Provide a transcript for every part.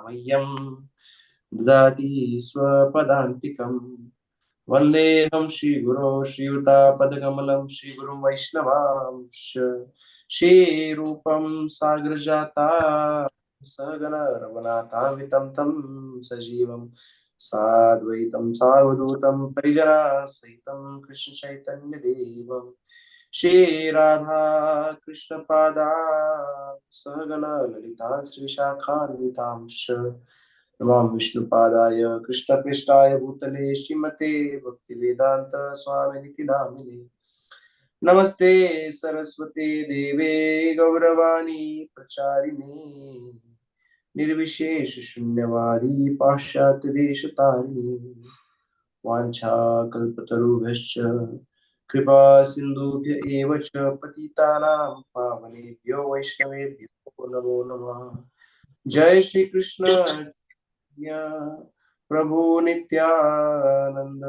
मह्यं ददाति स्वपदान्तिकं वन्देऽहं श्रीगुरो श्रीयुतापदकमलं श्रीगुरुं वैष्णवांश्च श्रीरूपं साग्रजाता सहगण रघुनाथान्वितं तं सजीवं साद्वैतं सावधूतं परिजनासहितं कृष्ण चैतन्य देवं श्री राधा कृष्ण पादा सहगण ललिता श्री शाखान्वितांश्च नमां विष्णुपादाय कृष्णपृष्ठाय भूतले श्रीमते भक्तिवेदांत स्वामिनिति नामिने नमस्ते सरस्वते देवे गौरवाणी प्रचारिणे निर्विशेष शून्यवादी पाश्चात्य देशतारिणे वाञ्छाकल्पतरुभ्यश्च कृपा सिन्धुभ्य एव च पतितानां पावनेभ्यो वैष्णवेभ्यो नमो नमः। जय श्री कृष्ण प्रभु नित्यानंद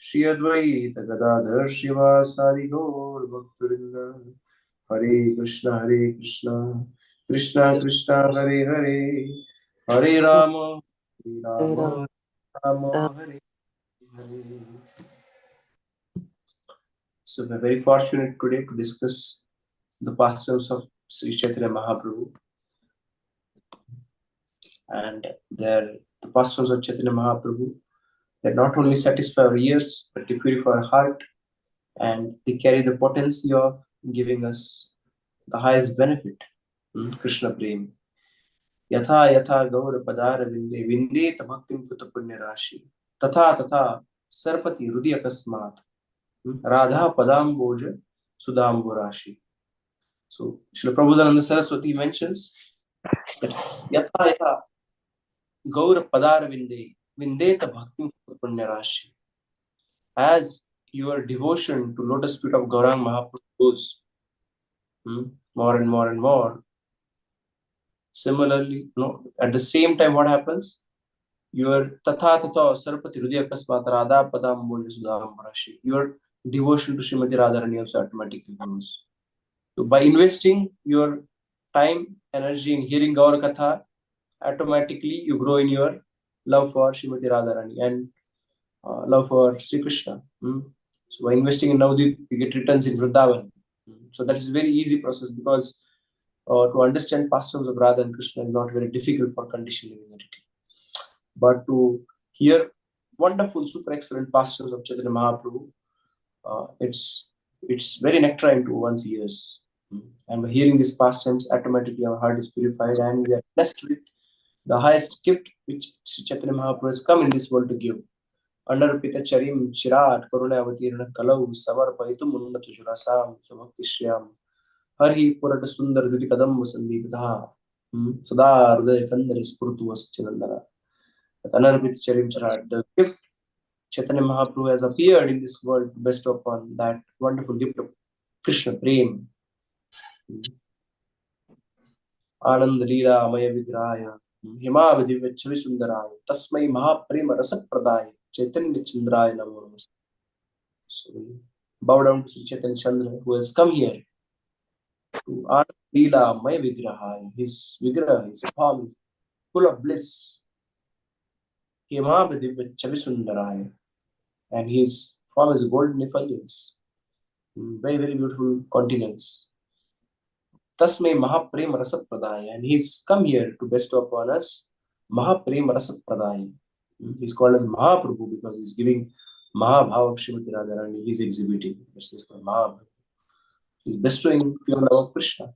श्री अद्वैत गदाधर श्रीवासादि गौर भक्तवृंद हरे Krishna Krishna Krishna Hare Hare Hare Ram Ram Hare Hare. So we're very fortunate today to discuss the pastimes of Sri Chaitanya Mahaprabhu. And the pastimes of Chaitanya Mahaprabhu, that not only satisfy our ears, but they purify our heart, and they carry the potency of giving us the highest benefit. Krishna Prem. Yatha yatha gaura padara vinde vinde tabhaktim puta punya rashi. Tatha tatha sarpati rudi akasmat. Radha padamboja sudambo rashi. So Srila Prabhupada Saraswati mentions that yatha yatha gaura padara vinde vindeta bhaktim puta punya rashi. As your devotion to lotus feet of Gaurang Mahaprabhu goes more and more and more, similarly, at the same time, what happens? Your tatha tatha sarpati hridaya kasmat radha padam bolja sudham rashi. Your devotion to Srimati Radharani also automatically grows. So by investing your time, energy in hearing Gaur Katha, automatically you grow in your love for Srimati Radharani and love for Sri Krishna. So by investing in Navadvip, you get returns in Vrindavan. So that is a very easy process, because to understand pastimes of Radha and Krishna is not very difficult for conditioned living entity. But to hear wonderful, super excellent pastimes of Chaitanya Mahaprabhu, it's very nectarine to one's ears. And by hearing these pastimes, automatically our heart is purified and we are blessed with the highest gift which Sri Chaitanya Mahaprabhu has come in this world to give. Anarpita charim chirat karunavatirna kalau savarpaitum unnatu jurasam samaktishyam Hari Purata Sundar Duti Kadam Sandipitha Sada Hridaya Kandari Spurtu Vaschinandana. Anarpit Charim Charat, the gift Chaitanya Mahaprabhu has appeared in this world to bestow upon that wonderful gift of Krishna Prem. Paugaṇḍa-līlā Maya Vigrahaya Himavadivya Chavisundaraya Tasmai Mahaprema Rasapradaya Chaitanya Chandraya Namo Namaste. So we bow down to Sri Chaitanya Chandra, who has come here to Lila Maya Vigrahaya. His Vigraha, his form is full of bliss. Himavadivya Chavisundaraya. And his form is golden effulgence. Very, very beautiful continents. Tasmai Mahaprema Rasapradaya. And he's come here to bestow upon us Mahaprema Rasapradaya. He's called as Mahaprabhu because he's giving Mahabhava of Srimati Radharani. He's exhibiting. That's called Mahaprabhu. He's bestowing pure love of Krishna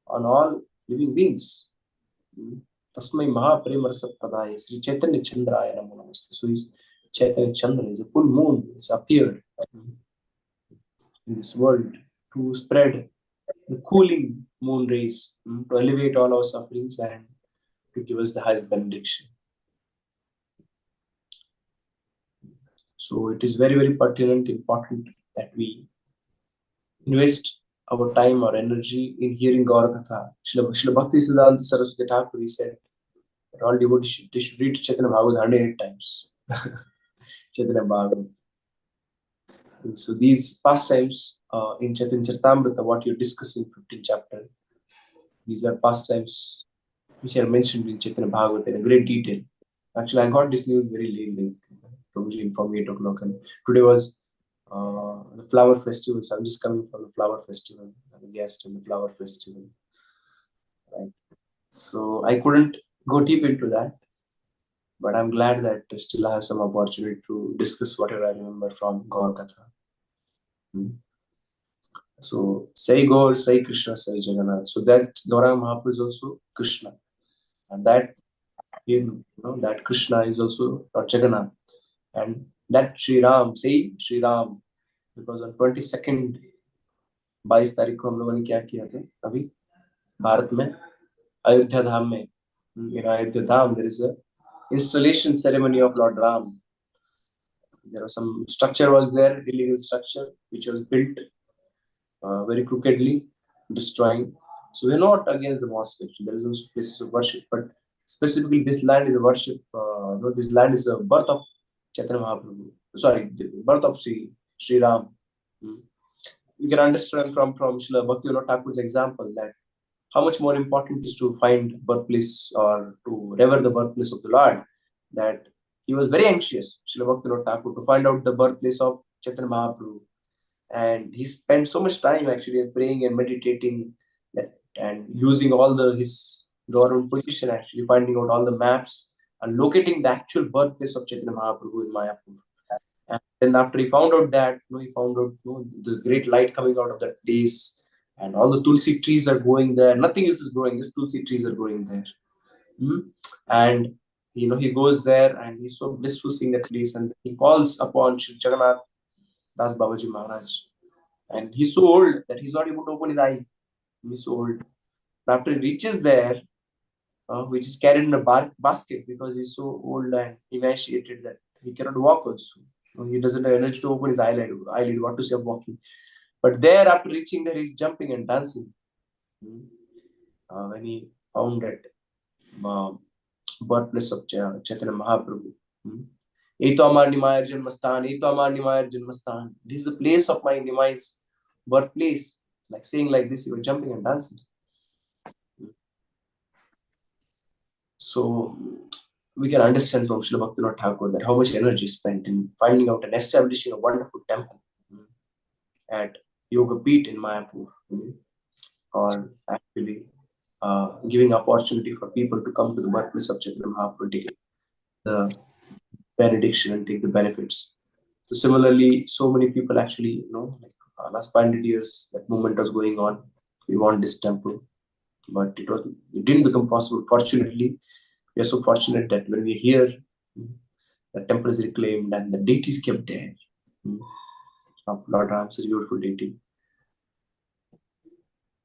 on all living beings. Tasmai Mahaprema Rasapradaya. Sri Chaitanya Chandraya Namo Namaste. So he's Chaitanya Chandra is a full moon. He's appeared in this world to spread the cooling moon rays, to alleviate all our sufferings and to give us the highest benediction. So it is very, very pertinent, important that we invest our time or energy in hearing Gaur Katha. Srila Bhaktisiddhanta Saraswati Thakur, he said that all devotees should read Chaitanya Bhagavad 108 times. Chaitanya Bhagavad. So these pastimes in Chaitanya Caritamrta, what you discuss in 15th chapter, these are pastimes which are mentioned in Chaitanya Bhagavata in great detail. Actually, I got this news very late, like probably informed 8 o'clock, and today was the flower festival. So I'm just coming from the flower festival. I'm a guest in the flower festival, right? So I couldn't go deep into that, but I'm glad that still I have some opportunity to discuss whatever I remember from Gaur Katha. So Sai Gaur, Sai Krishna, Sai Jagannath. So that Gauranga Mahaprabhu is also Krishna, and that that Krishna is also Lord Jagannath, and that Sri Ram, say Sri Ram, because on 22nd 22 तारीख को हम लोगों ने क्या किया था अभी भारत में अयोध्या धाम में in Ayodhya Dham there is a installation ceremony of Lord Ram. There was some structure was there, illegal structure which was built very crookedly, destroying. So we're not against the mosque. Actually, there is no places of worship, but specifically this land is a worship. This land is a birth of Chaitanya Mahaprabhu. Sorry, the birth of Sri Ram. You can understand from Srila Bhaktivinoda Thakur's example that how much more important is to find birthplace or to revere the birthplace of the Lord. That he was very anxious, Srila Bhaktivinoda Thakur, to find out the birthplace of Chaitanya Mahaprabhu. And he spent so much time actually praying and meditating and using all his government position, actually finding out all the maps and locating the actual birthplace of Chaitanya Mahaprabhu in Mayapur. And then after he found out that, he found out the great light coming out of that place, and all the tulsi trees are growing there. Nothing else is growing. Just tulsi trees are growing there. And he goes there and he's so blissful seeing that place, and he calls upon Shri Jagannath Das Babaji Maharaj. And he's so old that he's not able to open his eye. He's so old. But after he reaches there, which is carried in a basket because he's so old and emaciated that he cannot walk also. He doesn't have energy to open his eyelid, what to say of walking. But there, after reaching there, he's jumping and dancing. When he found that birthplace of Chaitanya Mahaprabhu. This is the place of my Nimai's birthplace. Like saying like this, he was jumping and dancing. So we can understand from Srila Bhaktivinoda Thakur that how much energy is spent in finding out and establishing a wonderful temple at Yoga Peeth in Mayapur, or actually giving opportunity for people to come to the birthplace of Chaitanya Mahaprabhu, take the benediction and take the benefits. So similarly, so many people actually, like last 500 years, that movement was going on. We want this temple, but it didn't become possible. Fortunately, we are so fortunate that when we hear the temple is reclaimed and the deity is kept there. Lord Ram, such a beautiful deity.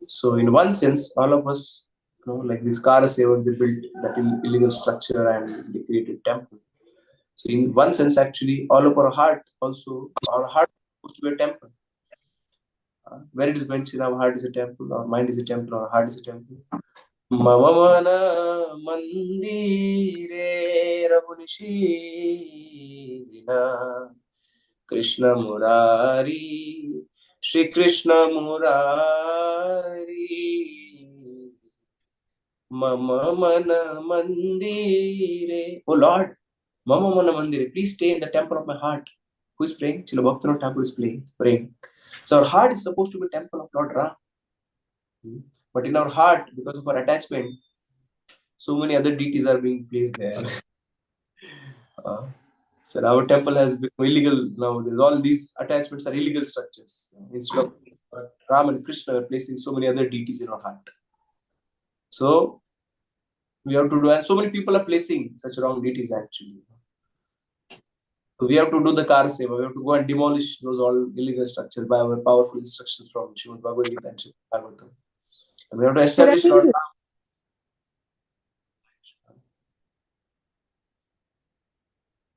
So in one sense, all of us, like this Karaseva, they built that illegal structure and they created temple. So in one sense, actually, all of our heart also, our heart is supposed to be a temple. Where it is mentioned, our heart is a temple, our mind is a temple, our heart is a temple. Mama mana mandire Rabunishina Krishna Murari Shri Krishna Murari Mama mana mandire. Oh Lord, Mama mana mandire, please stay in the temple of my heart. Who is praying? Srila Bhaktivinoda Thakur is praying. So our heart is supposed to be temple of Lord Ram. But in our heart, because of our attachment, so many other deities are being placed there. So our temple has become illegal now. All these attachments are illegal structures. Instead of Ram and Krishna, we are placing so many other deities in our heart. So we have to do, and so many people are placing such wrong deities actually. So we have to do the Karaseva. We have to go and demolish those all illegal structures by our powerful instructions from Srimad Bhagavad Gita and Srimad Bhagavatam. And we have to establish Lord Ram.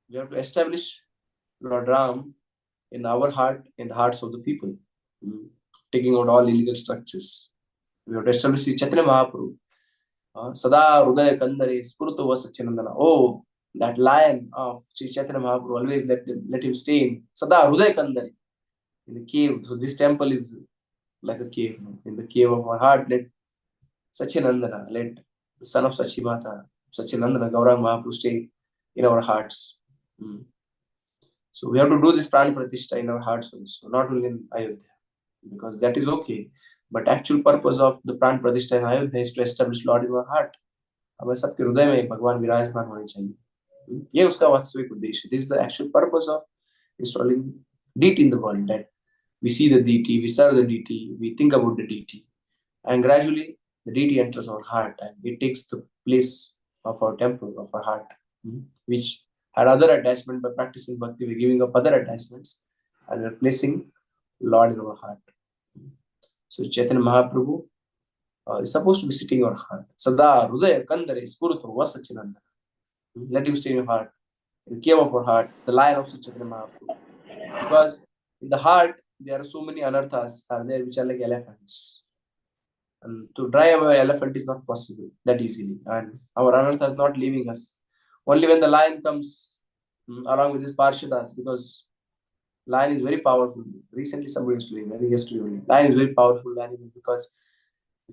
We have to establish Lord Ram in our heart, in the hearts of the people, taking out all illegal structures. We have to establish Chaitanya Mahaprabhu. Sada Rudaya Kandare Spurto Vasachinandana. Oh, that lion of Chaitanya Mahaprabhu, always let him stay in Sada Rudaya Kandare, in the cave. So this temple is like a cave. In the cave of our heart, let Sachinandana, let the son of Sachimata, Sachinandana, Gauranga Mahaprabhu stay in our hearts. So we have to do this Pran Pratishtha in our hearts also, not only in Ayodhya, because that is okay. But actual purpose of the Pran Pratishtha in Ayodhya is to establish Lord in our heart. हमें सबके हृदय में भगवान विराजमान होने चाहिए. ये उसका वास्तविक उद्देश्य. This is the actual purpose of installing deity in the world. That we see the deity, we serve the deity, we think about the deity, and gradually the deity enters our heart and it takes the place of our temple, of our heart, which had other attachment. By practicing bhakti, we're giving up other attachments and we're placing Lord in our heart. So Chaitanya Mahaprabhu is supposed to be sitting in our heart. Sada Hridaya Kandare Spurto Vasachinanda. Let him stay in your heart. In the cave of our heart, the lion of Chaitanya Mahaprabhu. Because in the heart, there are so many anarthas are there which are like elephants. And to drive away elephant is not possible that easily. And our anartha is not leaving us. Only when the lion comes along with his parshadas, because lion is very powerful. Recently somebody was doing, I think yesterday only. Lion is very powerful animal because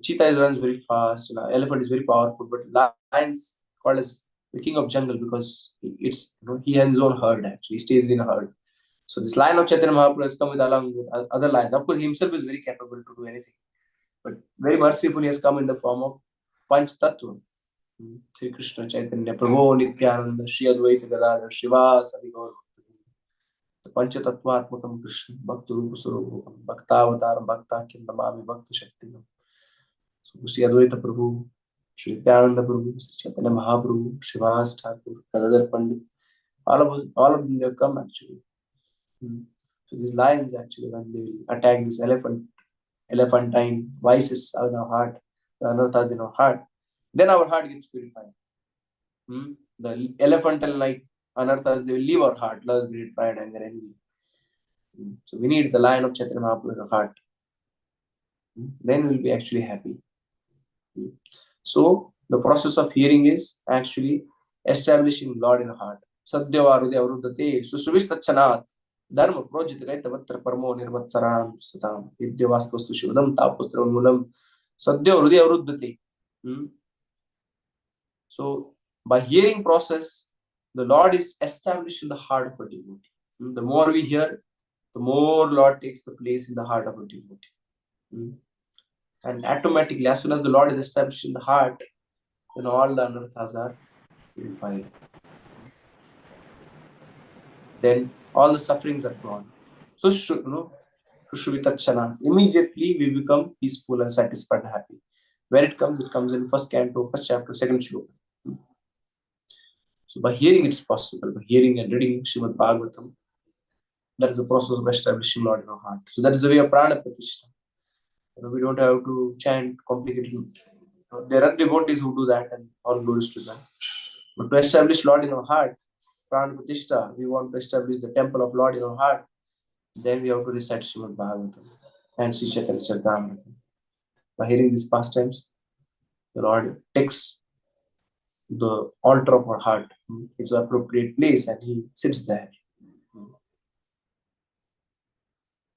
cheetah runs very fast, elephant is very powerful, but lion is called as the king of jungle because it's he has his own herd actually. He stays in a herd. So this lion of Chaitanya Mahaprabhu has come with along with other lions. Of course, he himself is very capable to do anything. But very mercifully has come in the form of Panch Tattva. Sri Krishna Chaitanya Prabhu Nityananda Shri Advaita Gadadhar Shivas Adigaur. The Panch Tattva Atmakam Krishna Bhakta Rupa Surupam Bhakta Avataram Bhakta Kindamami Bhakta Shaktinam. So Shri Advaita Prabhu, Shri Nityananda Prabhu, Sri Chaitanya Mahaprabhu, Shivas Thakur, Gadadhar Pandit, all of them have come actually. So these lions actually, when they will attack this elephantine vices in our heart, the anarthas in our heart, then our heart gets purified. The elephant-like anarthas, they will leave our heart, lust, greed, pride, anger, envy. So we need the lion of Chaitanya Mahaprabhu in our heart. Then we'll be actually happy. So the process of hearing is actually establishing Lord in our heart. Sadyava Hridaya Avruddhate Susuvistachanat Dharma Projit Gaitavatra Parmo Nirvatsaram Satam Vidyavastastu Shivadam Tapustra Mulam Sadyo Hridaya Avruddhate. So by hearing process, the Lord is established in the heart of a devotee. The more we hear, the more Lord takes the place in the heart of a devotee. And automatically, as soon as the Lord is established in the heart, then all the anarthas are purified. Then all the sufferings are gone. So, immediately we become peaceful and satisfied and happy. Where it comes in first canto, first chapter, second shloka. So by hearing it's possible. By hearing and reading Srimad Bhagavatam, that is the process of establishing Lord in our heart. So that is the way of Prana Pratishtha. We don't have to chant complicated. There are devotees who do that and all glories to them. But to establish Lord in our heart, Prana Pratishtha, we want to establish the temple of Lord in our heart, then we have to recite Srimad Bhagavatam and Sri Chaitanya Caritamrta. By hearing these pastimes, the Lord takes the altar of our heart. It's the appropriate place and he sits there.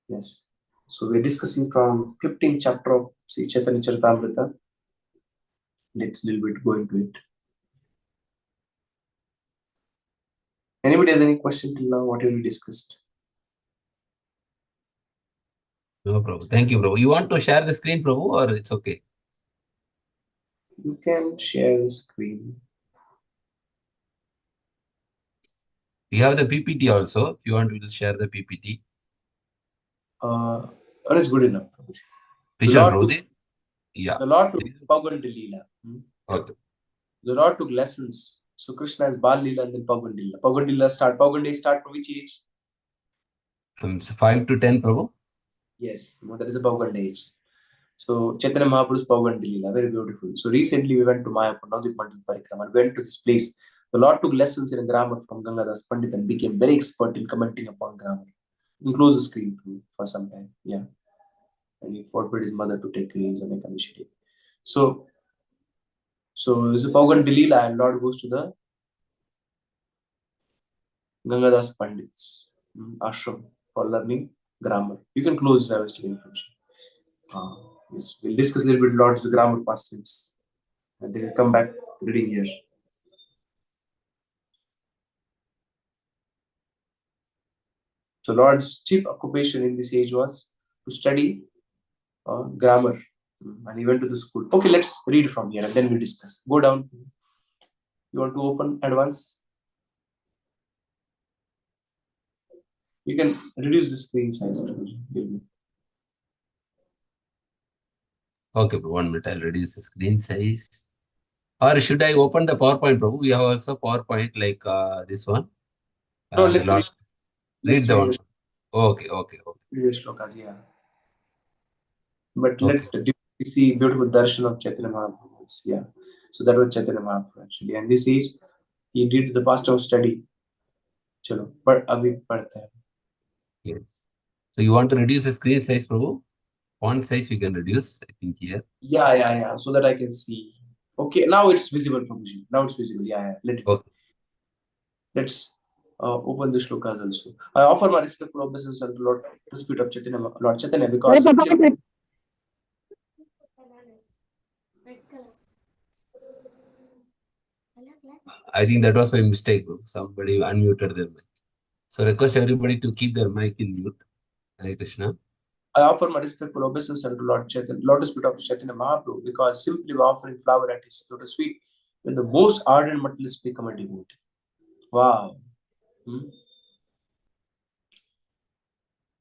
Yes. So we're discussing from 15th chapter of Sri Chaitanya Caritamrta. Let's a little bit go into it. Anybody has any question till now? What have we discussed? No, Prabhu. Thank you, Prabhu. You want to share the screen, Prabhu, or it's okay? You can share the screen. We have the PPT also. If you want to share the PPT. It's good enough. Which one, Prabhu? Yeah. The Lord took Paugaṇḍa-līlā. Okay. The Lord took lessons. So Krishna is Bal-Līlā and then Paugaṇḍa-līlā. Paugaṇḍa start from which age? 5 to 10, Prabhu. Yes, that is a Paugaṇḍa age. So Chaitanya Mahaprabhu's Paugaṇḍa-līlā, very beautiful. So recently we went to Mayapur, Navadvip Mandal Parikrama, and went to this place. The Lord took lessons in grammar from Gangadhar Pandit and became very expert in commenting upon grammar. You close the screen for some time. Yeah. And he forbade his mother to take grains on Ekadashi. So this is Paugaṇḍa-līlā and Lord goes to the Gangadhar Pandit's ashram for learning grammar. You can close the information. Yes, we'll discuss a little bit Lord's grammar pastimes. and they will come back reading here. So Lord's chief occupation in this age was to study grammar, and he went to the school. Okay, let's read from here and then we discuss. Go down. You want to open advance? You can reduce the screen size. Okay, 1 minute. I'll reduce the screen size. Or should I open the PowerPoint, Prabhu? We have also PowerPoint like this one. No, The let's Lord, read the one. the Okay. previous shlokas, yeah. But Okay. let we see beautiful darshan of Chaitanya Mahaprabhu. Yeah. So that was Chaitanya Mahaprabhu actually. And this is, he did the pastime study. Chalo, but abhi padhta hai. Yes. So you want to reduce the screen size, Prabhu? Font size we can reduce, I think here. Yeah. So that I can see. Okay, now it's visible, Prabhuji. Now it's visible. Yeah. Let it. Okay. Let's open the shlokas also. I offer my respectful obeisance unto Lord, to Spirit of Chaitanya, Lord Chaitanya, because simply, I think that was by mistake, Prabhu. Somebody unmuted their mic. So request everybody to keep their mic in mute. Hare Krishna. I offer my respectful obeisance unto Lord Chaitanya, Lord Spirit of Chaitanya Mahaprabhu, because simply by offering flower at his lotus feet, when the most ardent materialists become a devotee. Wow.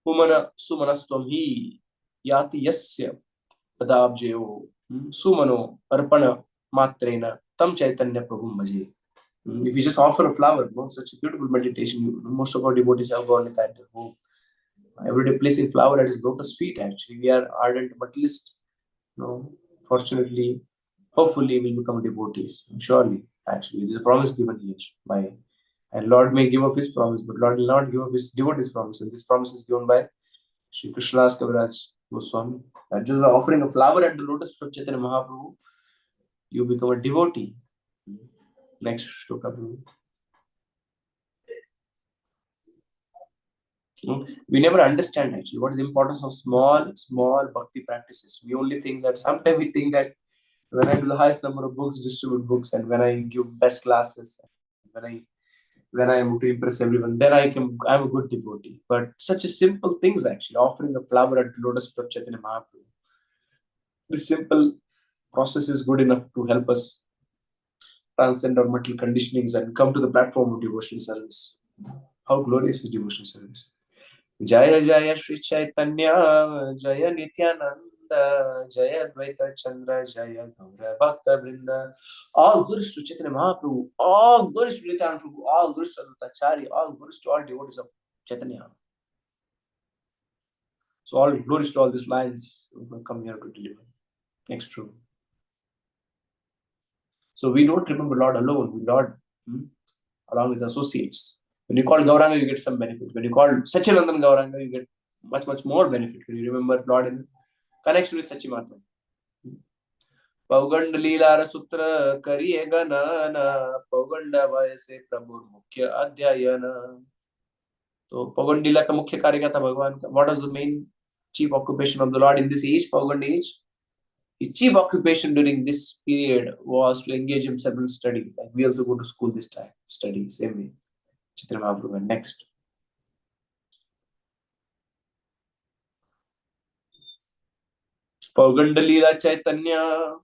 Humana sumanastvam hi yati yasya padabjayo sumano arpana matrena tam chaitanya prabhum bhaje. If you just offer a flower, such a beautiful meditation, most of our devotees have gone at their home. Every day placing flower at his lotus feet, actually. We are ardent materialists. Fortunately, hopefully, we'll become devotees. Surely, actually, there's a promise given here by, and Lord may give up his promise, but Lord will not give up his devotee's promise. And this promise is given by Sri Krishnadas Kaviraj Goswami. That just by offering a flower at the lotus feet of Chaitanya Mahaprabhu, you become a devotee. Next shloka, Prabhu. We never understand actually what is the importance of small bhakti practices. We only think that sometimes we think that when I do the highest number of books, distribute books, and when I give best classes, when I am able to impress everyone, then I'm a good devotee. But such a simple things actually, offering a flower at the lotus feet of Chaitanya Mahaprabhu. This simple process is good enough to help us transcend our mental conditionings and come to the platform of devotional service. How glorious is devotional service! Jaya Jaya Sri Chaitanya, Jaya Nityananda, Jaya Advaita Chandra, Jaya Gaura Bhakta Vrinda. All glories to Chaitanya Mahaprabhu, all glories to Nityananda Prabhu, all glories to Advaitacharya, all glories to all devotees of Chaitanya. So all glories to all these lines who come here to deliver. Next Prabhu. So we don't remember Lord alone, we Lord along with associates. When you call Gauranga, you get some benefit. When you call Sachidanand Gauranga, you get much more benefit when you remember Lord in connection with Sachimata. Paugaṇḍa-līlā sutra kariye ganana, Paugaṇḍa vayase Prabhu mukhya adhyayana. So Paugaṇḍa-līlā ka mukhya karya kya tha Bhagavan ka? What was the main chief occupation of the Lord in this age, Paugaṇḍa age? His chief occupation during this period was to engage himself in study. Like we also go to school this time, study same way. Chaitanya Mahaprabhu. Next. Paugaṇḍa-līlā Caitanya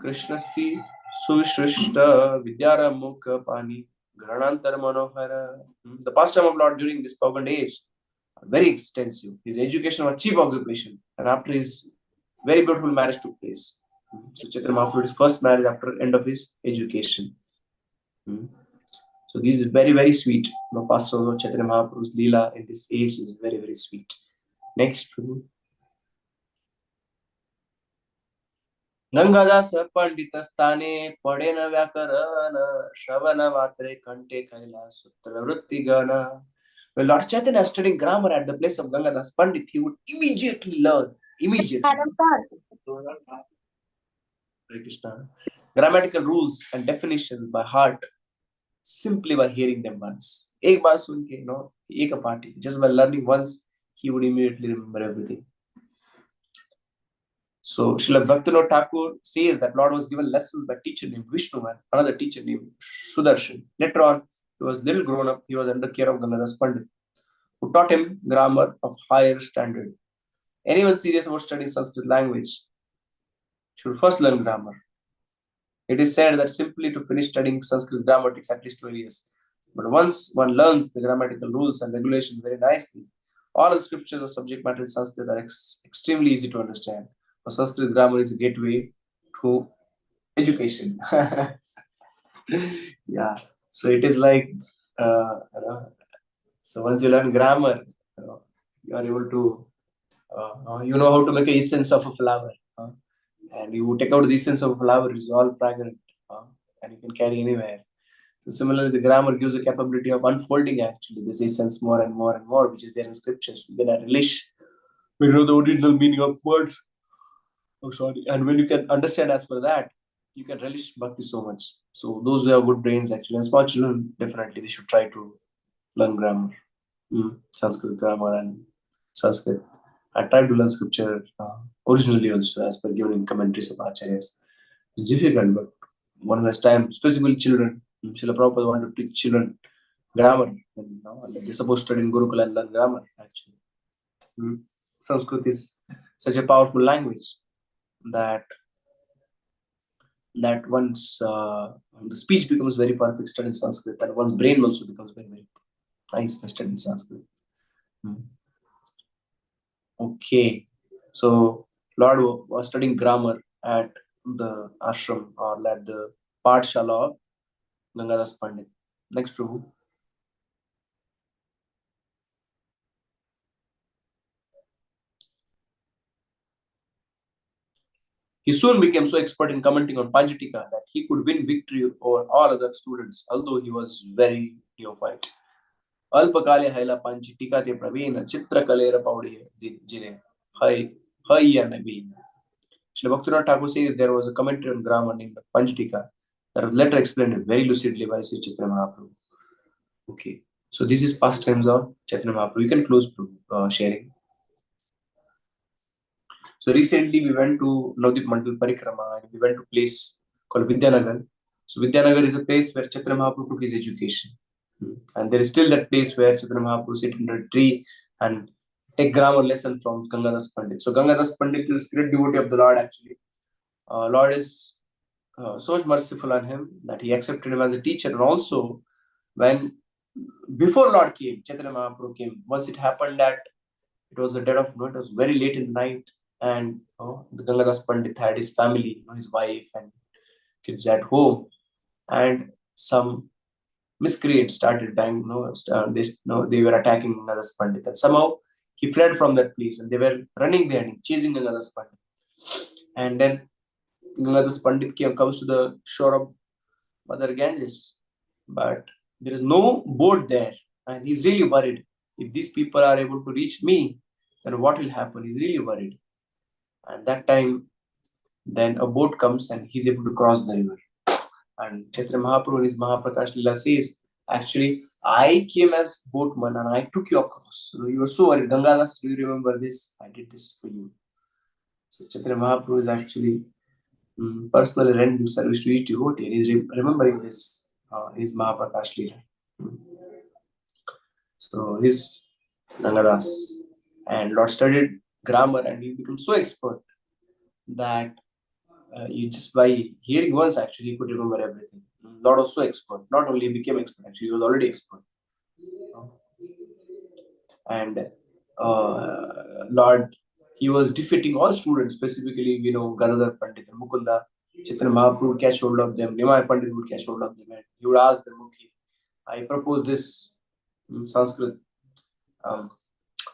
Krishnasti Suvishrishta Vidyāramukha Pani Granantara Manohara. The pastime of Lord during this Paugaṇḍa age are very extensive. His education was chief occupation, and after his very beautiful marriage took place. So Chaitanya Mahaprabhu's first marriage after end of his education. So this is very, very sweet. Pastime of Chaitanya Mahaprabhu's Lila in this age is very, very sweet. Next, Prabhu. Gangadas पंडित स्थाने पढ़ेन व्याकरण श्रवण मात्रे कंठे कैलास सूत्र वृत्ति गण. When Lord Chaitanya is studying grammar at the place of Gangadas Pandit, he would immediately learn. Grammatical rules and definitions by heart, simply by hearing them once. एक बार सुन के, एक party. Just by learning once, he would immediately remember everything. So Srila Bhaktivinoda Thakur says that Lord was given lessons by a teacher named Vishnu and another teacher named Sudarshan. Later on, he was little grown up. He was under care of Gangadhar Pandit, who taught him grammar of higher standard. Anyone serious about studying Sanskrit language should first learn grammar. It is said that simply to finish studying Sanskrit grammar takes at least 12 years. But once one learns the grammatical rules and regulations very nicely, all the scriptures or subject matter in Sanskrit are extremely easy to understand. For Sanskrit grammar is a gateway to education. Yeah. So it is like, so once you learn grammar, you are able to, you know how to make a essence of a flower. And you take out the essence of a flower, it's all fragrant, and you can carry anywhere. So similarly, the grammar gives the capability of unfolding actually this essence more and more and more, which is there in scriptures. You can relish, we know the original meaning of words. Oh, sorry. And when you can understand as per that, you can relish bhakti so much. So those who have good brains actually, and small children, definitely they should try to learn grammar, Sanskrit grammar and Sanskrit. I tried to learn scripture originally also as per given in commentaries of acharyas. It's difficult, but one has time, specifically children. Srila Prabhupada wanted to teach children grammar. And, they're supposed to study in Gurukula and learn grammar actually. Sanskrit is such a powerful language that once the speech becomes very perfect studied in Sanskrit, and one's brain also becomes very, very nice by studying Sanskrit. Okay, so Lord was studying grammar at the ashram or at the Pathshala of Gangadhar Pandit. Next, Prabhu. He soon became so expert in commenting on Panchatika that he could win victory over all other students, although he was very neophyte. Alpakale haila Panchatika te praveen chitra kalera paudi jine hai nabeen. Srila Bhaktivinoda Thakur says there was a commentary on grammar named Panchatika that was later explained very lucidly by Sri Chaitanya Mahaprabhu. Okay, so this is past times of Chaitanya Mahaprabhu. You can close sharing. So recently we went to Navadvip Mandal Parikrama and we went to a place called Vidyanagar. So Vidyanagar is a place where Chaitanya Mahaprabhu took his education. And there is still that place where Chaitanya Mahaprabhu sit under a tree and take grammar lesson from Gangadhar Pandit. So Gangadhar Pandit is great devotee of the Lord actually. Lord is so much merciful on him that he accepted him as a teacher. And also when before Lord came, Chaitanya Mahaprabhu came, once it happened that it was the dead of night, it was very late in the night, and the Gangadhar Pandit had his family, his wife and kids at home, and some miscreants started banging, they were attacking Gangadhar Pandit, and somehow he fled from that place, and they were running behind him, chasing Gangadhar Pandit, and then Gangadhar Pandit comes to the shore of Mother Ganges, but there is no boat there, and he's really worried. If these people are able to reach me, then what will happen? He's really worried. And that time, then a boat comes and he's able to cross the river. And Chaitanya Mahaprabhu in his Mahaprakash-līlā says, actually, I came as boatman and I took you across. So you were so worried. Gangadhar, do you remember this? I did this for you. So Chaitanya Mahaprabhu is actually personally rendering service to each devotee. And he's remembering this in his Mahaprakash-līlā. So his Gangadhar and Lord studied grammar and he became so expert that you just by hearing once actually he could remember everything. Lord was so expert. Not only became expert, actually he was already expert. And Lord, he was defeating all students, specifically, Gadadhar Pandit and Mukunda. Chaitanya Mahaprabhu would catch hold of them. Nimai Pandit would catch hold of them. And he would ask them, okay, I propose this Sanskrit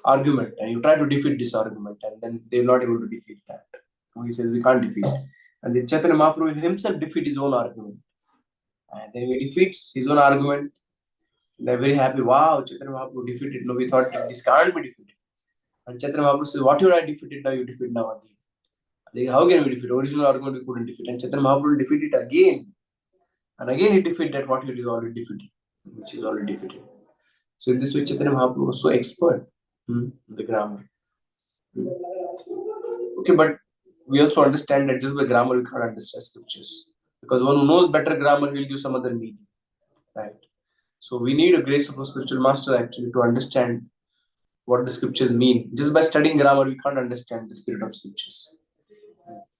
argument, and you try to defeat this argument, and then they're not able to defeat that. He says, we can't defeat. And then Chaitanya Mahaprabhu himself defeat his own argument. And then he defeats his own argument. They're very happy. Wow, Chaitanya Mahaprabhu defeated. No, we thought this can't be defeated. And Chaitanya Mahaprabhu says, whatever I defeated now, you defeat now again. Like, how can we defeat? Original argument we couldn't defeat. And Chaitanya Mahaprabhu defeated it again. And again he defeated what he already defeated, which is already defeated. So in this way, Chaitanya Mahaprabhu was so expert in the grammar. Okay, but we also understand that just by grammar we can't understand scriptures, because one who knows better grammar will give some other meaning, right? So we need a grace of a spiritual master actually to understand what the scriptures mean. Just by studying grammar, we can't understand the spirit of scriptures.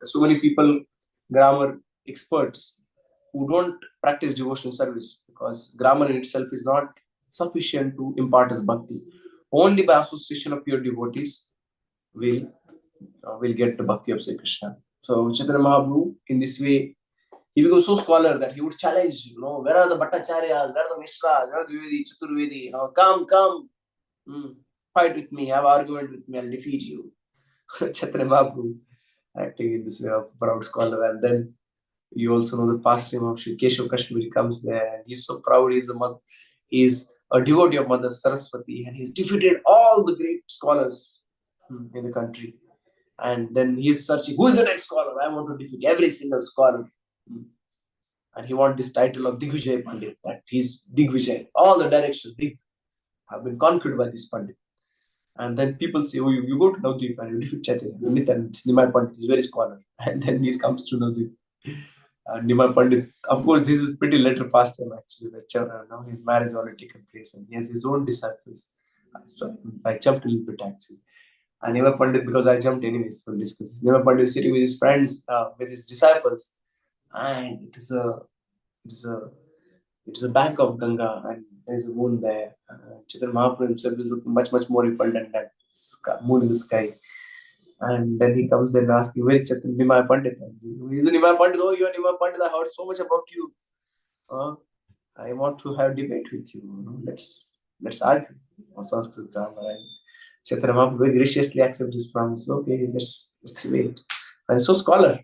So many people, grammar experts, who don't practice devotional service, because grammar in itself is not sufficient to impart us bhakti. Only by association of pure devotees will get the bhakti of Sri Krishna. So Chaitanya Mahaprabhu, in this way, he became so scholar that he would challenge, where are the Bhattacharyas, where are the Mishras, where are the Vedi, Chaturvedi, come, fight with me, have argument with me, I'll defeat you. Chaitanya Mahaprabhu acting in this way of proud scholar. And then you also know the pastime of Sri Keshav Kashmiri comes there, and he's so proud. He's a devotee of Mother Saraswati, and he's defeated all the great scholars in the country. And then he's searching, who is the next scholar? I want to defeat every single scholar. And he wants this title of Digvijay Pandit, that he's Digvijay. All the directions have been conquered by this Pandit. And then people say, oh, you go to Navadvip and you defeat Chaitanya. And Nimai Pandit is very scholar. And then he comes to Navadvip. Nimai Pandit, of course, this is pretty later past time actually. Now his marriage has already taken place and he has his own disciples. So I jumped a little bit actually. And Nimai Pandit, because I jumped anyways, we'll discuss this. Nimai Pandit is sitting with his friends, with his disciples, and it is a bank of Ganga, and there is a moon there. Chaitanya Mahaprabhu himself is looking much more refulgent than that moon in the sky. And then he comes there and asks, where is Chaitanya Nimai Pandit? He's a Nimai Pandit. Oh, you are Nimai Pandit. I heard so much about you. I want to have debate with you. Let's argue on Sanskrit grammar. And Chaitanya Mahaprabhu very graciously accepts his promise. Okay, let's wait. And so scholar.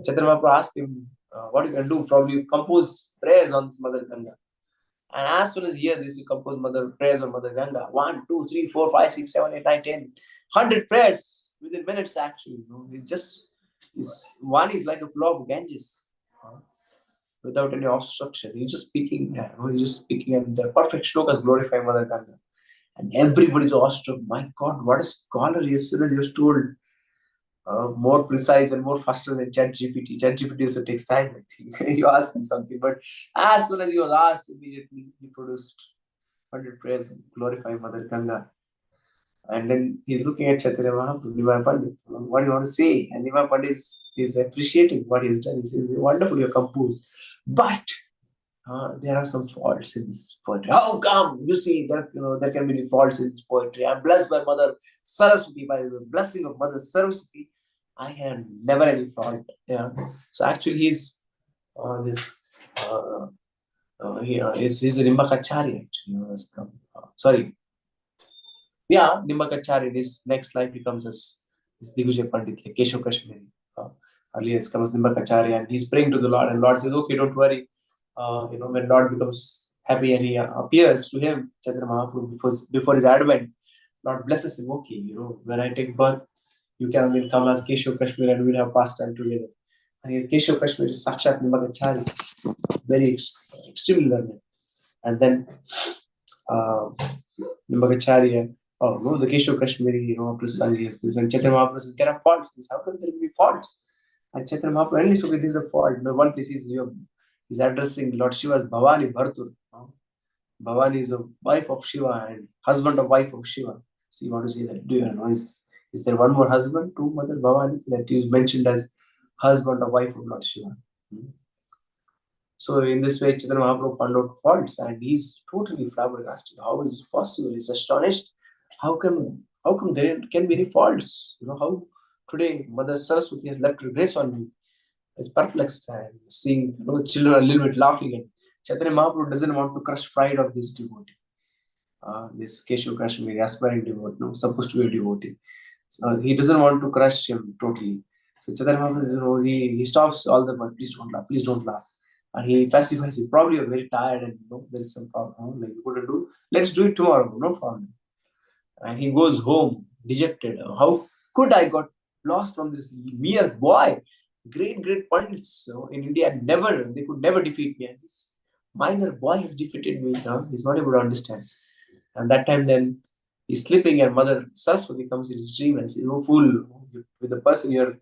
Chaitanya Mahaprabhu asked him, what you can do? Probably compose prayers on this Mother Ganga. And as soon as he hears this, you compose prayers on Mother Ganga. 1, 2, 3, 4, 5, 6, 7, 8, 9, 10, 100 prayers within minutes actually. One is like a flow of Ganges, without any obstruction. He's just speaking, and the perfect shlokas glorify Mother Ganga. And everybody's awestruck. My God, what a scholar! As soon as he was told, more precise and more faster than ChatGPT. ChatGPT also takes time, I think. You ask him something, but as soon as he was asked, immediately he produced 100 prayers glorifying Mother Ganga. And then he's looking at Chaitanya Mahaprabhu, Nimai Pandit. What do you want to say? And Nimai Pandit is appreciating what he's done. He says, wonderful, you're composed. But there are some faults in this poetry. How come? You see, there can be faults in this poetry. I'm blessed by Mother Saraswati, by the blessing of Mother Saraswati. I have never any fault. Yeah. So actually, he's he's a Nimbakacharya. Sorry. Yeah, Nimbakacharya. This next life he comes as this Digvijay Pandit, like Keshav Kashmiri. Earlier he comes as Nimbakacharya, and he's praying to the Lord, and Lord says, "Okay, don't worry." When Lord becomes happy and he appears to him, Chaitanya Mahaprabhu, before his advent, Lord blesses him. Okay, when I take birth, you can again come as Keshav Kashmir and we'll have pastime together. And here Keshav Kashmir is Sakshat Nimbakacharya, very extremely learned. And then Nimbakacharya, the Keshav Kashmiri, Prasang is this, and Chaitanya Mahaprabhu says, there are faults. How can there be faults? And Chaitanya Mahaprabhu only says, okay, this is a fault. One place is addressing Lord Shiva as Bhavani Bhartur. Bhavani is a wife of Shiva and husband of wife of Shiva. So you want to say that, do you know, is there one more husband to Mother Bhavani that is mentioned as husband or wife of Lord Shiva? So in this way, Chaitanya Mahaprabhu found out faults, and he's totally flabbergasted. How is it possible? He's astonished. How come there can be any faults? How today Mother Saraswati has left her grace on me. Is perplexed and seeing children a little bit laughing, and Chaitanya Mahaprabhu doesn't want to crush pride of this devotee. This Keshav Kashmiri aspiring devotee, supposed to be a devotee. So he doesn't want to crush him totally. So Chaitanya Mahaprabhu, he stops all the time. Please don't laugh. And he pacifies him. Probably you're very tired and there is some problem. Like you couldn't do. Let's do it tomorrow. No problem. And he goes home dejected. How could I got lost from this mere boy? Great pundits in India they could never defeat me. And this minor boy has defeated me. He's not able to understand. And that time then he's sleeping, and Mother Saraswati comes in his dream and says, "Oh fool, with the person you're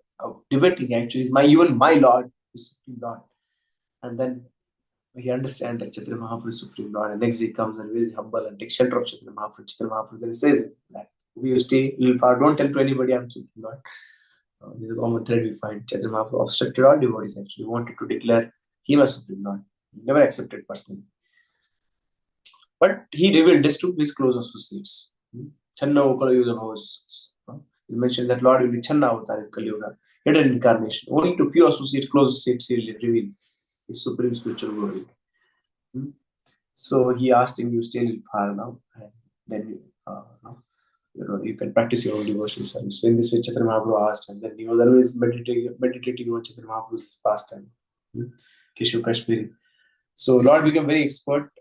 debating actually, even my Lord is Supreme Lord. And then he understands that Chaitanya Mahaprabhu is Supreme Lord, and next day he comes and is very humble and takes shelter of Chaitanya Mahaprabhu. Chaitanya Mahaprabhu then says that we stay a little far, don't tell to anybody I'm Supreme Lord. This is a common thread we find. Chaitanya Mahaprabhu obstructed all devotees actually, wanted to declare him as Supreme Lord. He never accepted personally. But he revealed this to his close associates. Channa Ukala Yuga Bhavas. He mentioned that Lord will be Channa Avatar in Kali Yuga, hidden incarnation. Only to few associates, close associates, he will reveal his supreme spiritual glory. So he asked him, you stay a little far now, and then you can practice your own devotional service. So in this way, Chaitanya Mahaprabhu asked, and then he was always meditating on Chaitanya Mahaprabhu's pastime, Keshav Kashmiri. So Lord became very expert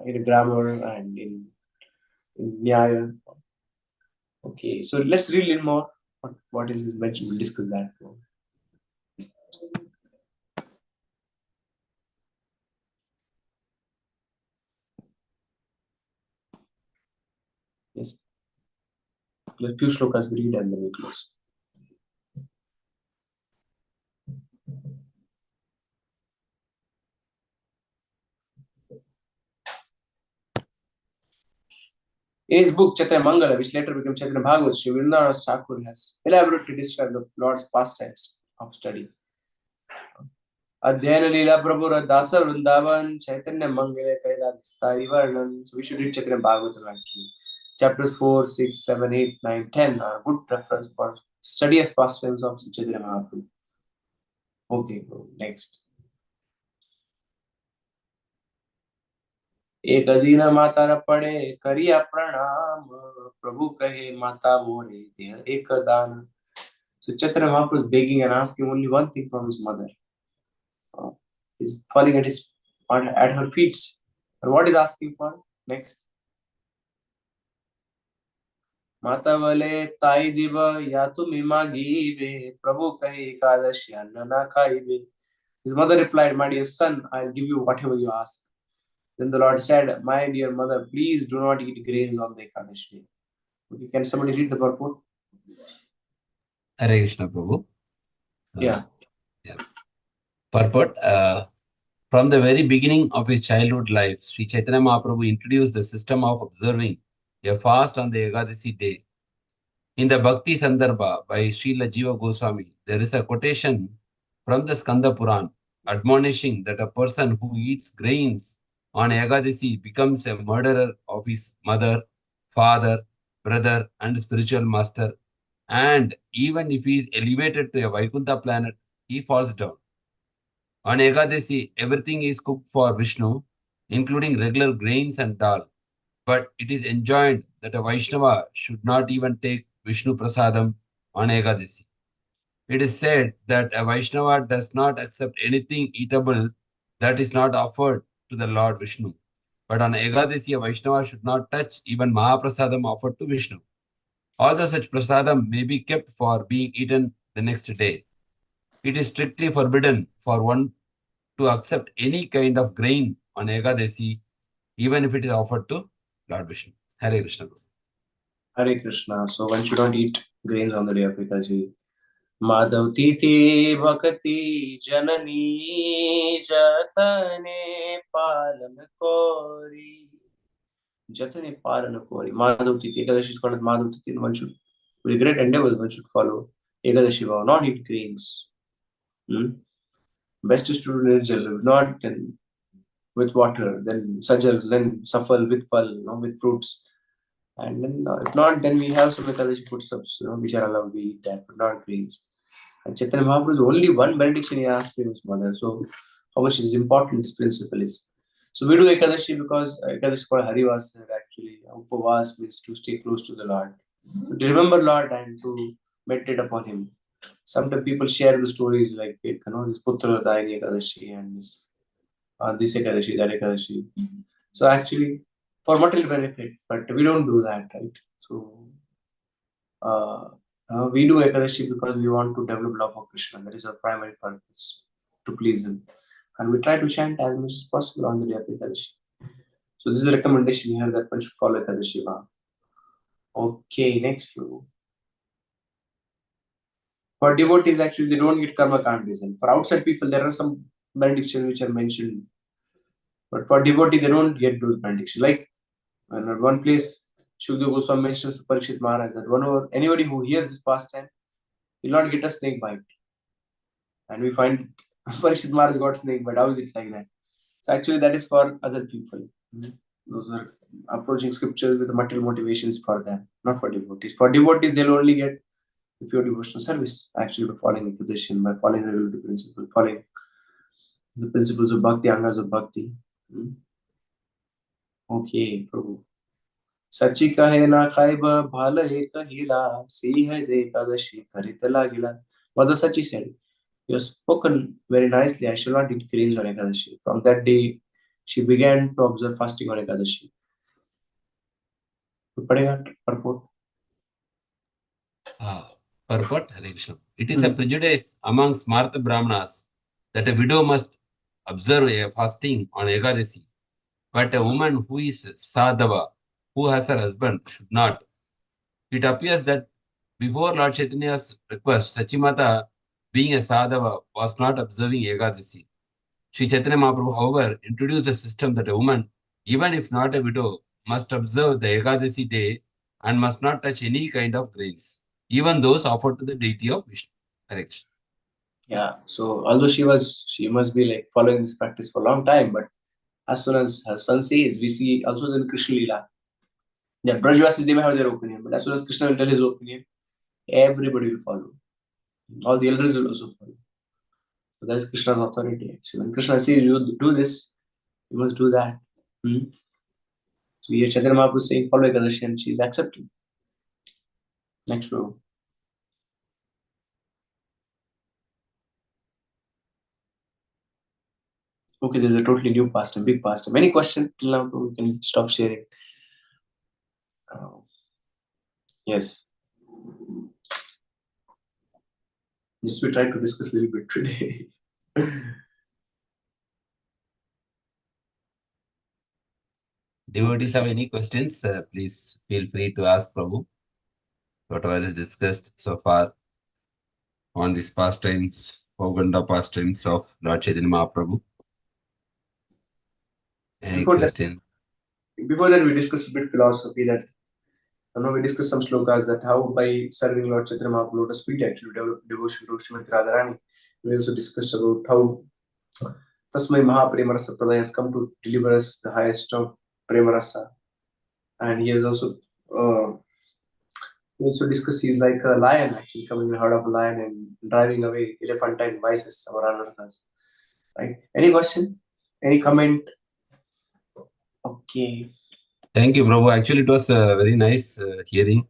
in grammar and in Nyaya. Okay, so let's read a little more. What is mentioned? We'll discuss that. Yes. A few shlokas we read and then we close. In his book Chaitanya Mangala, which later became Chaitanya Bhagavat, Sri Vrindavan Thakur has elaborately described the Lord's pastimes of study. Adhyayana Lila Prabhu Dasa Vrindavan Chaitanya Mangala Kaila Vistari Varnan. So we should read Chaitanya Bhagavatam actually. Chapters 4, 6, 7, 8, 9, 10 are a good reference for studious pastimes of Chaitanya Mahaprabhu. Okay, next. एक दिन माता पड़े करिया प्रणाम प्रभु कहे माता मोरे देह एक दान. So Chaitanya Mahaprabhu is begging and asking only one thing from his mother. He's falling at her feet. And what is asking for? Next. Mata vale tai diva ya tumi magive Prabhu kahe ekadashi anna na khaive. His mother replied, my dear son, I'll give you whatever you ask. Then the Lord said, my dear mother, please do not eat grains on the Ekadashi. Okay, can somebody read the purport? Hare Krishna, Prabhu. Yeah. Purport. From the very beginning of his childhood life, Sri Chaitanya Mahaprabhu introduced the system of observing a fast on the Ekadasi day. In the Bhakti Sandarbha by Srila Jiva Goswami, there is a quotation from the Skanda Puran admonishing that a person who eats grains on Ekadasi becomes a murderer of his mother, father, brother, and spiritual master. And even if he is elevated to a Vaikuntha planet, he falls down. On Ekadasi, everything is cooked for Vishnu, including regular grains and dal. But it is enjoined that a Vaishnava should not even take Vishnu Prasadam on Ekadasi. It is said that a Vaishnava does not accept anything eatable that is not offered to the Lord Vishnu. But on Ekadasi, a Vaishnava should not touch even Mahaprasadam offered to Vishnu. Although such prasadam may be kept for being eaten the next day, it is strictly forbidden for one to accept any kind of grain on Ekadasi, even if it is offered to Lord Vishnu. Hare Krishna. Hare Krishna. So one should not eat grains on the day of Ekadashi. Madhav Titi Bhakti Janani Jatane Palan Kori. Jatane Palan Kori. Madhav Titi. Ekadashi is called as Madhav Titi. One should, with great endeavors, one should follow Ekadashi vow, not eat grains. Best is to do nirjal, not with water, then sajal, then safal with fal, with fruits. And then if not, then we have some Ekadashi foodstuffs, which are allowed to eat that, but not grains. And Chaitanya Mahaprabhu is only one benediction he asked him his mother. So how much is important this principle is. So we do Ekadashi because Ekadashi is called Harivas actually. Upavas means to stay close to the Lord. To remember Lord and to meditate upon him. Sometimes people share the stories like this Putra Dayani Ekadashi and this Ekadashi, that Ekadashi. So actually for material benefit, but we don't do that, right? So we do Ekadashi because we want to develop love for Krishna. That is our primary purpose, to please him. And we try to chant as much as possible on the day of Ekadashi. So this is a recommendation here that one should follow Ekadashi vow. Okay, next flow. For devotees, actually, they don't get karma can't result. For outside people, there are some benedictions which are mentioned. But for devotee, they don't get those benedictions. Like at one place, Shukdev Goswami mentions to Parikshit Maharaj that anybody who hears this pastime will not get a snake bite. And we find Parikshit Maharaj got snake bite. How is it like that? So actually, that is for other people. Those are approaching scriptures with material motivations for them, not for devotees. For devotees, they'll only get the pure devotional service, actually, by following the position, by following the relative principle, following the principles of bhakti, angas of bhakti. Okay, Prabhu. सची कहे ना खाइब भाल एक हीला सी है दे एकादशी करित लागिला. Mother Sachi said, "You have spoken very nicely. I shall not eat grains on Ekadashi." From that day, she began to observe fasting on Ekadashi. तो पढ़ेगा purport. Purport, Hare Krishna. It is a prejudice among Smartha Brahmanas that a widow must observe a fasting on Ekadasi, but a woman who is sadhava, who has her husband, should not. It appears that before Lord Chaitanya's request, Sachimata, being a sadhava, was not observing Ekadasi. Sri Chaitanya Mahaprabhu, however, introduced a system that a woman, even if not a widow, must observe the Ekadasi day and must not touch any kind of grains, even those offered to the deity of Vishnu. Correct. Yeah, so although she must be like following this practice for a long time, but as soon as her son says, we see also in Krishna Lila, the Brajvasis, they may have their opinion, but as soon as Krishna will tell his opinion, everybody will follow. All the elders will also follow. So that is Krishna's authority. Actually, when Krishna says you do this, you must do that. So here Chaitanya Mahaprabhu is saying follow Ekadashi, and she is accepting. Next row. Okay, there's a totally new pastime, big pastime. Any question till now? We can stop sharing. Yes. Just we try to discuss a little bit today. Devotees have any questions? Please feel free to ask Prabhu. Whatever is discussed so far on these pastimes, Paugaṇḍa pastimes of Lord Chaitanya Mahaprabhu. Any question? Before that, we discussed a bit philosophy that we discussed some slokas that how by serving Lord Chaitanya Mahaprabhu lotus feet actually develop devotion to Srimati Radharani. We also discussed about how Tasmai Mahaprema Rasa Pradaya has come to deliver us the highest of Prema Rasa. And he has also discussed he's like a lion actually coming in the heart of a lion and driving away elephantine vices or anarthas. Right? Any question? Any comment? Okay. Thank you, Prabhu. Actually, it was a very nice hearing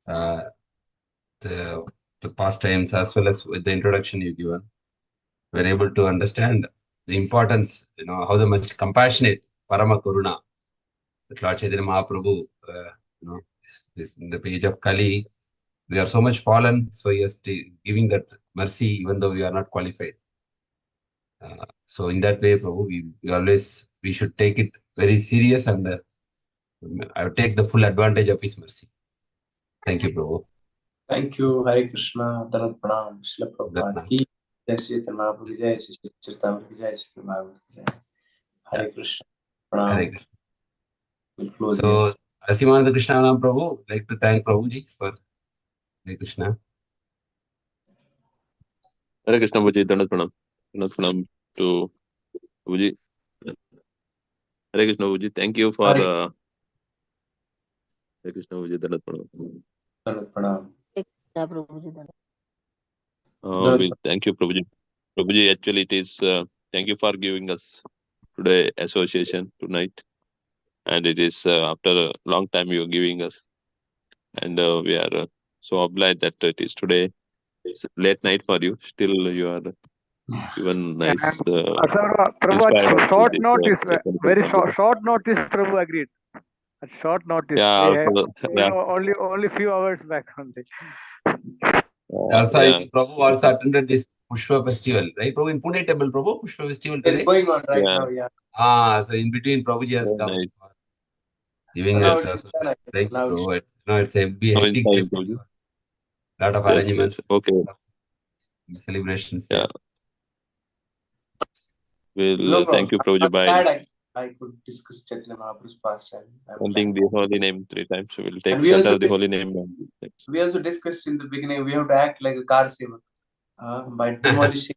the pastimes as well as with the introduction you given. We're able to understand the importance, how the much compassionate Parama Karuna that Lord Chaitanya Mahaprabhu, this in the page of Kali, we are so much fallen, so he is giving that mercy even though we are not qualified. So in that way, Prabhu, we should take it very serious and I will take the full advantage of his mercy. Thank you, Prabhu. Thank you. Hare Krishna. Dharat Pranam. Srila Prabhupada ki Jai Shri Chaitanya Mahaprabhu ki Jai, Shri Caritamrta ki Jai, Shri Bhagavad ki Jai. Hare Krishna. Pranam. Hare Krishna. We'll close So, here. Asimananda Krishna Nam Prabhu, like to thank Prabhuji for Hare Krishna. Hare Krishna Prabhuji, Dandat Pranam to Prabhuji. Hare Krishna Prabhuji, thank you for Hare Krishna Prabhuji, Dandat Pranam. Dharat Pranam. Thank you, Prabhuji. Prabhuji, actually, it is thank you for giving us today association tonight, and it is after a long time you are giving us, and we are so obliged that it is today. It's late night for you. Still, you are even nice. Prabhu, short notice, very short notice. Prabhu agreed. At short notice. Yeah, only few hours back only. Also, Prabhu also attended this Pushpa festival, right? Prabhu in Pune temple, Prabhu Pushpa festival today. It's going on right now, yeah. So in between, Prabhuji has come, nice. giving us. Thank you, Prabhu. No, it's a hectic day. Lot of arrangements. Okay. the celebrations. Yeah. Well, No thank you, Prabhuji. I'm Bye. glad I could discuss Chaitanya Mahaprabhu's past, and I'm Holding glad. the holy name 3 times. We'll take And we shelter also of the holy name. We also discussed in the beginning, we have to act like a car saver by demolishing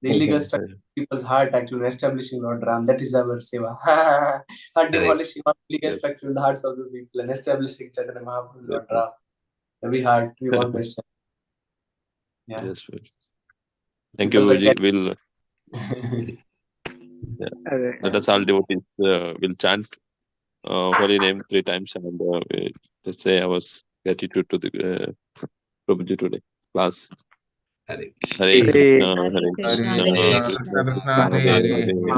the illegal structure in people's heart, actually establishing Lord Ram. That is our seva. And demolishing all illegal Yes. structure in the hearts of the people and establishing Chaitanya Mahaprabhu, Lord Yes. Ram. Every heart we want to establish. Yeah. Yes. Well. Thank you, People Prabhuji. that We'll let us all devotees will chant holy name 3 times and let's say our gratitude to the Prabhuji today class. Hare Hare Hare Krishna, Hare Krishna, Krishna, Krishna Krishna Krishna, Krishna, Hare Hare Hare. Hare.